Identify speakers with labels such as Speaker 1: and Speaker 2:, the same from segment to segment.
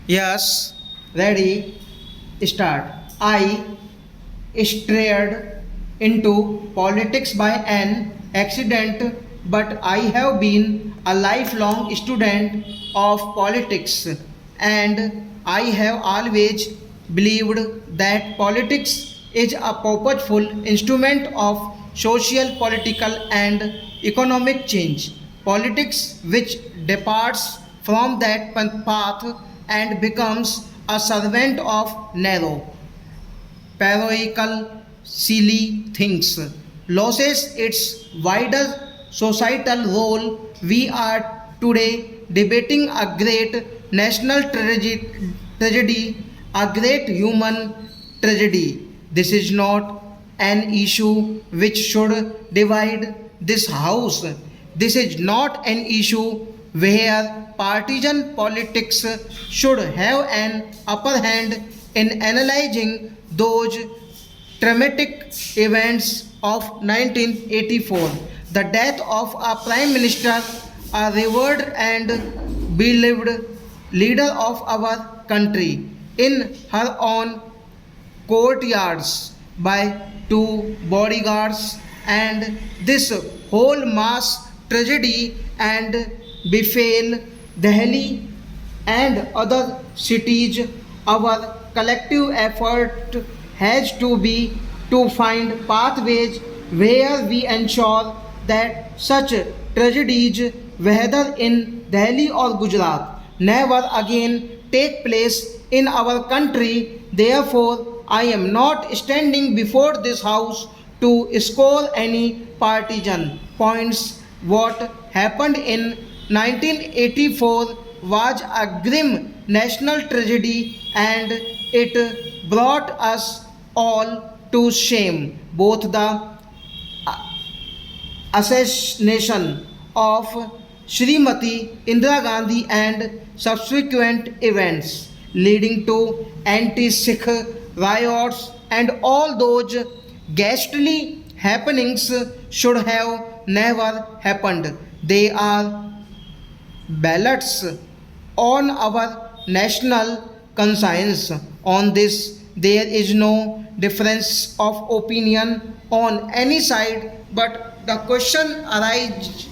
Speaker 1: Yes, ready, start. I strayed into politics by an accident, but I have been a lifelong student of politics and I have always believed that politics is a purposeful instrument of social, political, and economic change. Politics which departs from that path and becomes a servant of narrow parochial silly things, loses its wider societal role. We are today debating a great national tragedy, a great human tragedy. This is not an issue which should divide this house. This is not an issue where partisan politics should have an upper hand in analyzing those traumatic events of 1984, the death of a prime minister, a revered and beloved leader of our country, in her own courtyards by two bodyguards, and this whole mass tragedy and befell Delhi and other cities. Our collective effort has to be to find pathways where we ensure that such tragedies, whether in Delhi or Gujarat, never again take place in our country. Therefore, I am not standing before this house to score any partisan points. What happened in 1984 was a grim national tragedy and it brought us all to shame. Both the assassination of Srimati Indira Gandhi and subsequent events leading to anti-Sikh riots and all those ghastly happenings should have never happened. They are ballots on our national conscience. On this, there is no difference of opinion on any side, but the question arises,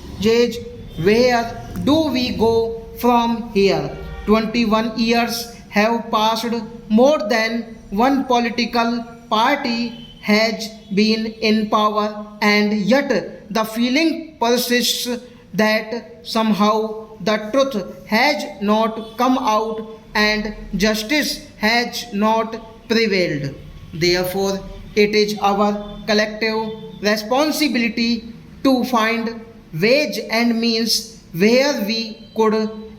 Speaker 1: where do we go from here? 21 years have passed, more than one political party has been in power, and yet the feeling persists that somehow the truth has not come out and justice has not prevailed. Therefore, it is our collective responsibility to find ways and means where we could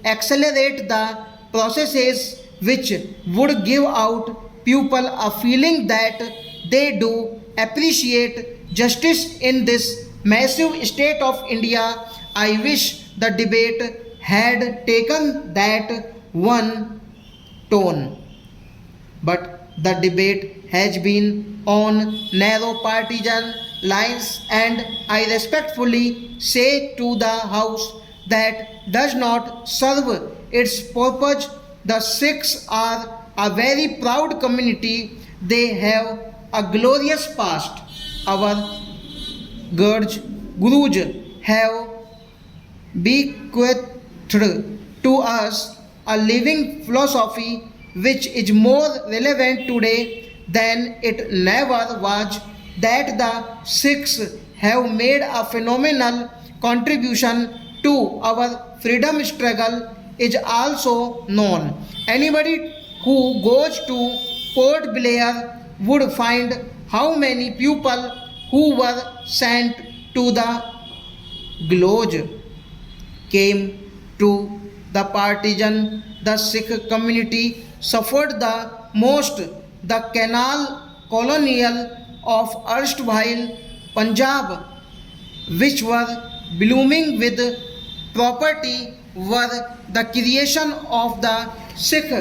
Speaker 1: accelerate the processes which would give out people a feeling that they do appreciate justice in this massive state of India. I wish the debate had taken that one tone, but the debate has been on narrow partisan lines, and I respectfully say to the House that does not serve its purpose. The Sikhs are a very proud community. They have a glorious past. Our Gurus have bequeathed to us a living philosophy which is more relevant today than it never was, that the Sikhs have made a phenomenal contribution to our freedom struggle is also known. Anybody who goes to Port Blair would find how many people who were sent to the Gloge came to the partisan. The Sikh community suffered the most. The canal colonial of erstwhile Punjab, which were blooming with property, were the creation of the Sikh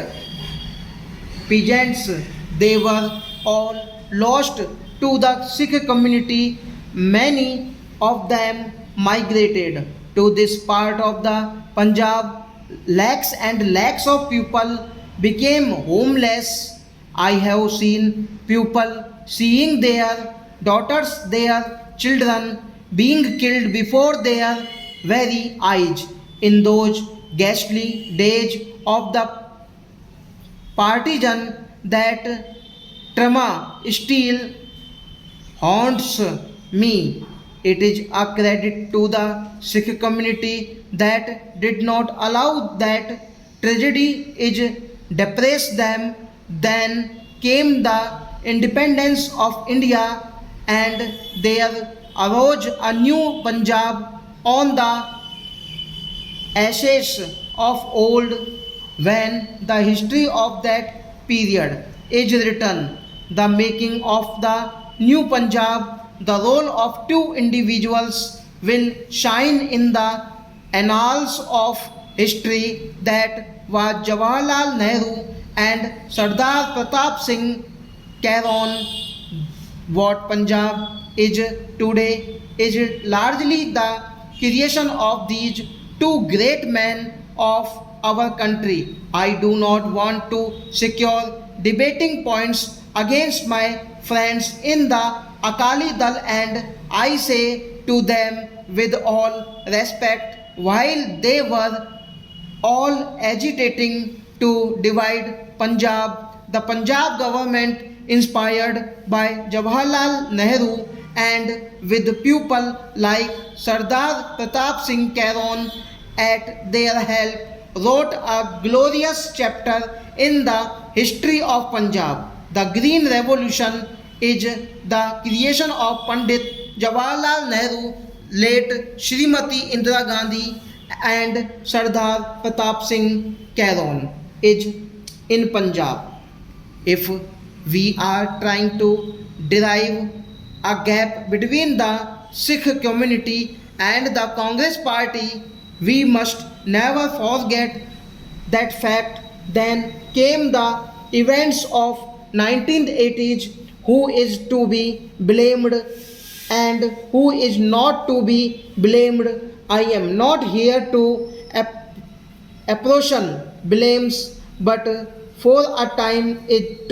Speaker 1: peasants. They were all lost to the Sikh community. Many of them migrated to this part of the Punjab. Lakhs and lakhs of people became homeless. I have seen people seeing their daughters, their children being killed before their very eyes in those ghastly days of the partisan. That trauma still haunts me. It is a credit to the Sikh community that did not allow that tragedy is depress them. Then came the independence of India and there arose a new Punjab on the ashes of old. When the history of that period is written, the making of the new Punjab, the role of two individuals will shine in the annals of history. That was Jawaharlal Nehru and Sardar Pratap Singh Caron. What Punjab is today is largely the creation of these two great men of our country. I do not want to secure debating points against my friends in the Akali Dal, and I say to them with all respect, while they were all agitating to divide Punjab, the Punjab government, inspired by Jawaharlal Nehru and with people like Sardar Pratap Singh Caron at their help, wrote a glorious chapter in the history of Punjab. The Green Revolution is the creation of Pandit Jawaharlal Nehru, late Shrimati Indira Gandhi, and Sardar Pratap Singh Caron is in Punjab. If we are trying to derive a gap between the Sikh community and the Congress party, we must never forget that fact. Then came the events of 1980s. Who is to be blamed and who is not to be blamed? I am not here to apportion blames, but for a time it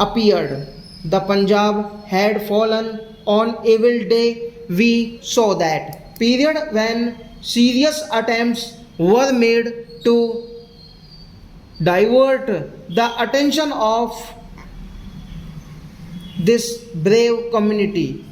Speaker 1: appeared the Punjab had fallen on evil day. We saw that period when serious attempts were made to divert the attention of this brave community,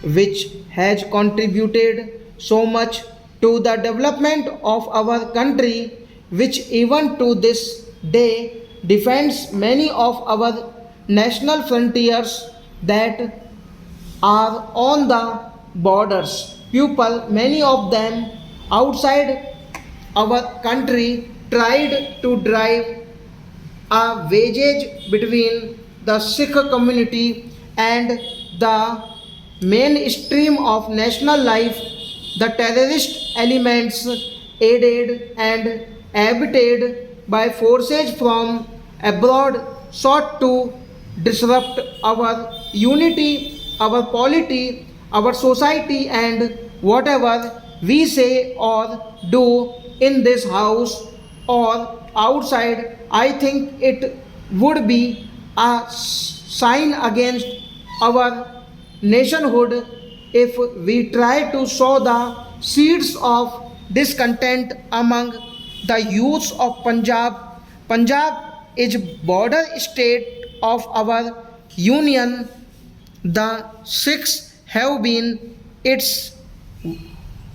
Speaker 1: which has contributed so much to the development of our country, which even to this day defends many of our national frontiers that are on the borders. People, many of them outside our country, tried to drive a wedge between the Sikh community and the mainstream of national life. The terrorist elements, aided and abetted by forces from abroad, sought to disrupt our unity, our polity, our society, and whatever we say or do in this house or outside. I think it would be a sign against our nationhood if we try to sow the seeds of discontent among the youths of Punjab. Punjab is border state of our union. The Sikhs have been its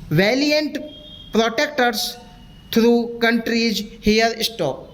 Speaker 1: valiant protectors through countries. Here stop.